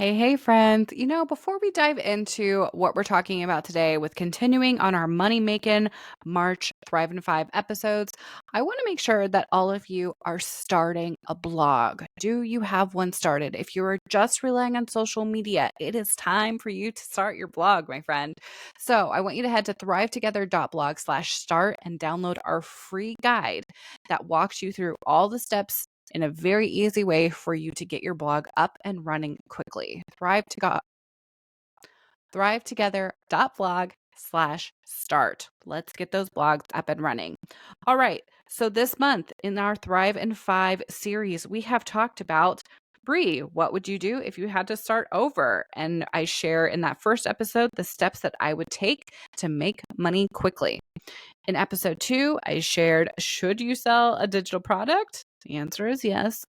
Hey, friends. Before we dive into what we're talking about today with continuing on our money making March Thrive in 5 episodes, I want to make sure that all of you are starting a blog. Do you have one started? If you are just relying on social media, it is time for you to start your blog, my friend. So I want you to head to thrivetogether.blog/start and download our free guide that walks you through all the steps in a very easy way for you to get your blog up and running quickly. Thrivetogether.blog/start. Let's get those blogs up and running. All right. So this month in our Thrive in 5 series, we have talked about Bree, what would you do if you had to start over? And I share in that first episode the steps that I would take to make money quickly. In episode 2, I shared, should you sell a digital product? The answer is yes.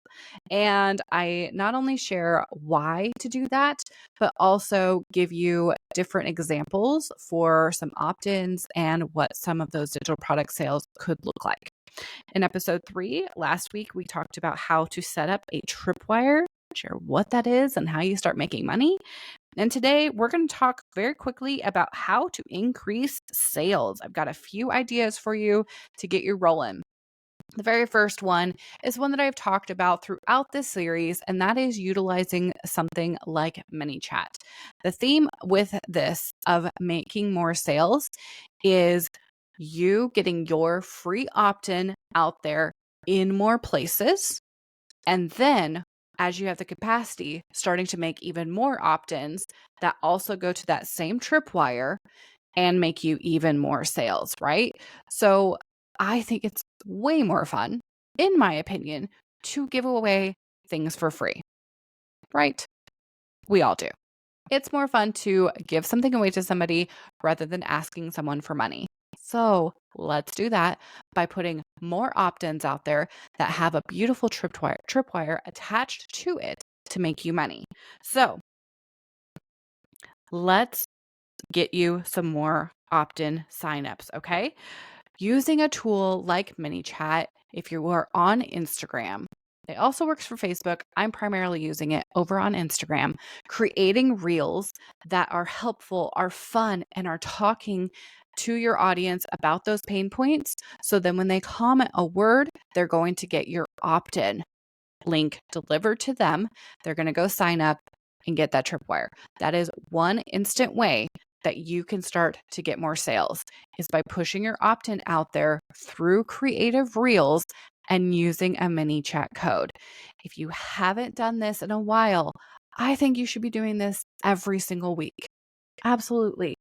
And I not only share why to do that, but also give you different examples for some opt ins and what some of those digital product sales could look like. In episode 3, last week, we talked about how to set up a tripwire, share what that is, and how you start making money. And today we're going to talk very quickly about how to increase sales. I've got a few ideas for you to get you rolling. The very first one is one that I've talked about throughout this series, and that is utilizing something like ManyChat. The theme with this of making more sales is you getting your free opt-in out there in more places, and then as you have the capacity, starting to make even more opt-ins that also go to that same tripwire and make you even more sales, right? So I think it's way more fun, in my opinion, to give away things for free, right? We all do. It's more fun to give something away to somebody rather than asking someone for money. So let's do that by putting more opt-ins out there that have a beautiful tripwire attached to it to make you money. So let's get you some more opt-in signups, okay? Using a tool like ManyChat, if you are on Instagram, it also works for Facebook. I'm primarily using it over on Instagram, creating reels that are helpful, are fun, and are talking to your audience about those pain points. So then when they comment a word, they're going to get your opt-in link delivered to them. They're going to go sign up and get that tripwire. That is one instant way that you can start to get more sales is by pushing your opt-in out there through creative reels and using a ManyChat code. If you haven't done this in a while, I think you should be doing this every single week. Absolutely.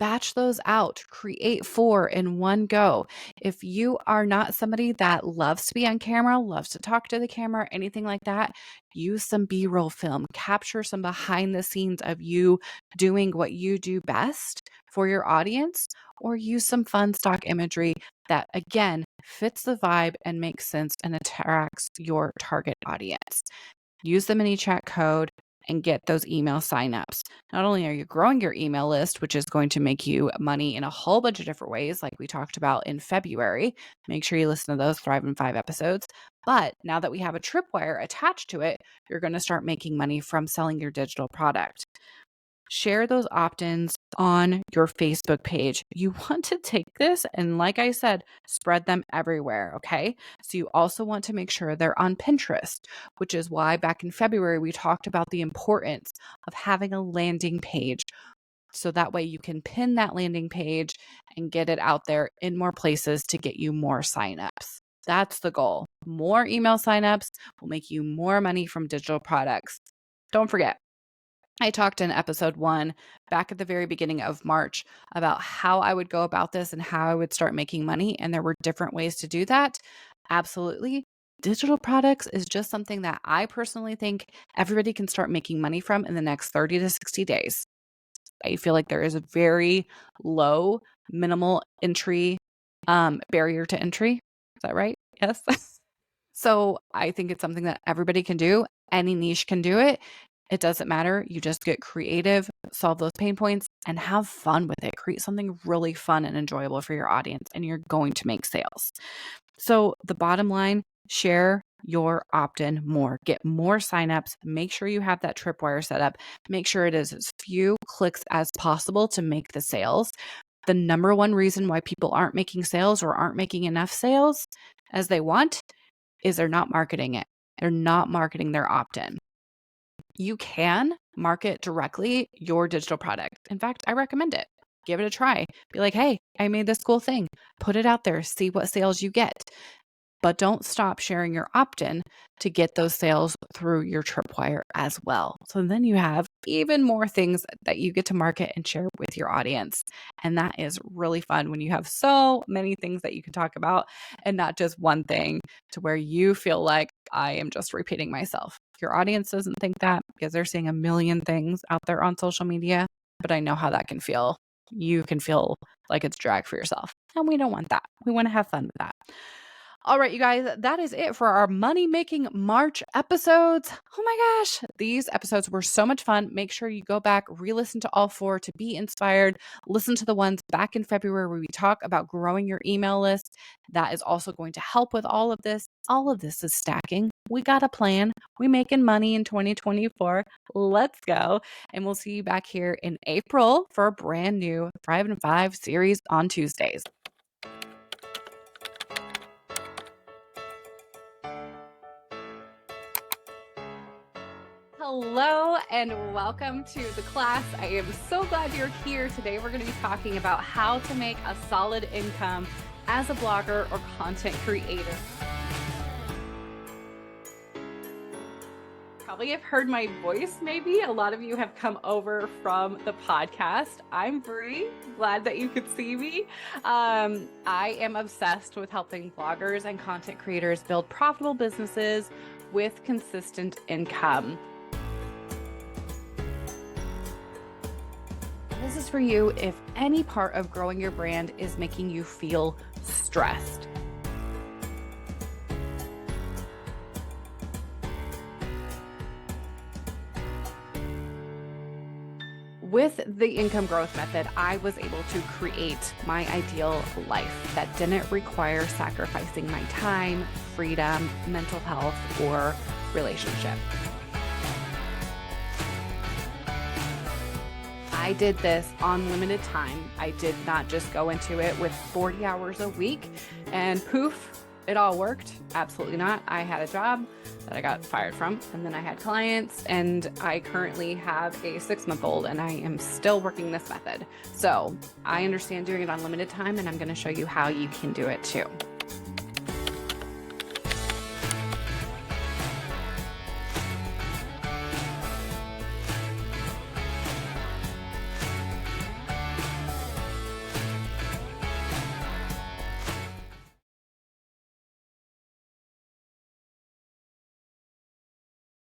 Batch those out, create 4 in one go. If you are not somebody that loves to be on camera, loves to talk to the camera, anything like that, use some B-roll film, capture some behind the scenes of you doing what you do best for your audience, or use some fun stock imagery that, again, fits the vibe and makes sense and attracts your target audience. Use the ManyChat code and get those email signups. Not only are you growing your email list, which is going to make you money in a whole bunch of different ways, like we talked about in February, make sure you listen to those Thrive in 5 episodes. But now that we have a tripwire attached to it, you're going to start making money from selling your digital product. Share those opt-ins on your Facebook page. You want to take this and, like I said, spread them everywhere, okay? So you also want to make sure they're on Pinterest, which is why back in February we talked about the importance of having a landing page. So that way you can pin that landing page and get it out there in more places to get you more signups. That's the goal. More email signups will make you more money from digital products. Don't forget, I talked in episode 1 back at the very beginning of March about how I would go about this and how I would start making money. And there were different ways to do that. Absolutely. Digital products is just something that I personally think everybody can start making money from in the next 30 to 60 days. I feel like there is a very low minimal entry barrier to entry. Is that right? Yes. So I think it's something that everybody can do. Any niche can do it. It doesn't matter. You just get creative, solve those pain points, and have fun with it. Create something really fun and enjoyable for your audience, and you're going to make sales. So the bottom line, share your opt-in more. Get more signups. Make sure you have that tripwire set up. Make sure it is as few clicks as possible to make the sales. The number one reason why people aren't making sales or aren't making enough sales as they want is they're not marketing it. They're not marketing their opt-in. You can market directly your digital product. In fact, I recommend it. Give it a try. Be like, hey, I made this cool thing. Put it out there. See what sales you get. But don't stop sharing your opt-in to get those sales through your tripwire as well. So then you have even more things that you get to market and share with your audience. And that is really fun when you have so many things that you can talk about and not just one thing to where you feel like I am just repeating myself. Your audience doesn't think that because they're seeing a million things out there on social media, but I know how that can feel. You can feel like it's drag for yourself. And we don't want that. We want to have fun with that. All right, you guys, that is it for our Money Making March episodes. Oh my gosh, these episodes were so much fun. Make sure you go back, re-listen to all 4 to be inspired. Listen to the ones back in February where we talk about growing your email list. That is also going to help with all of this. All of this is stacking. We got a plan. We making money in 2024. Let's go. And we'll see you back here in April for a brand new Thrive and 5 series on Tuesdays. Hello and welcome to the class. I am so glad you're here. Today we're going to be talking about how to make a solid income as a blogger or content creator. Probably have heard my voice maybe. A lot of you have come over from the podcast. I'm Bree. Glad that you could see me. I am obsessed with helping bloggers and content creators build profitable businesses with consistent income. This is for you if any part of growing your brand is making you feel stressed. With the income growth method, I was able to create my ideal life that didn't require sacrificing my time, freedom, mental health, or relationship. I did this on limited time. I did not just go into it with 40 hours a week and poof, it all worked. Absolutely not. I had a job that I got fired from, and then I had clients, and I currently have a 6-month-old, and I am still working this method. So I understand doing it on limited time, and I'm going to show you how you can do it too.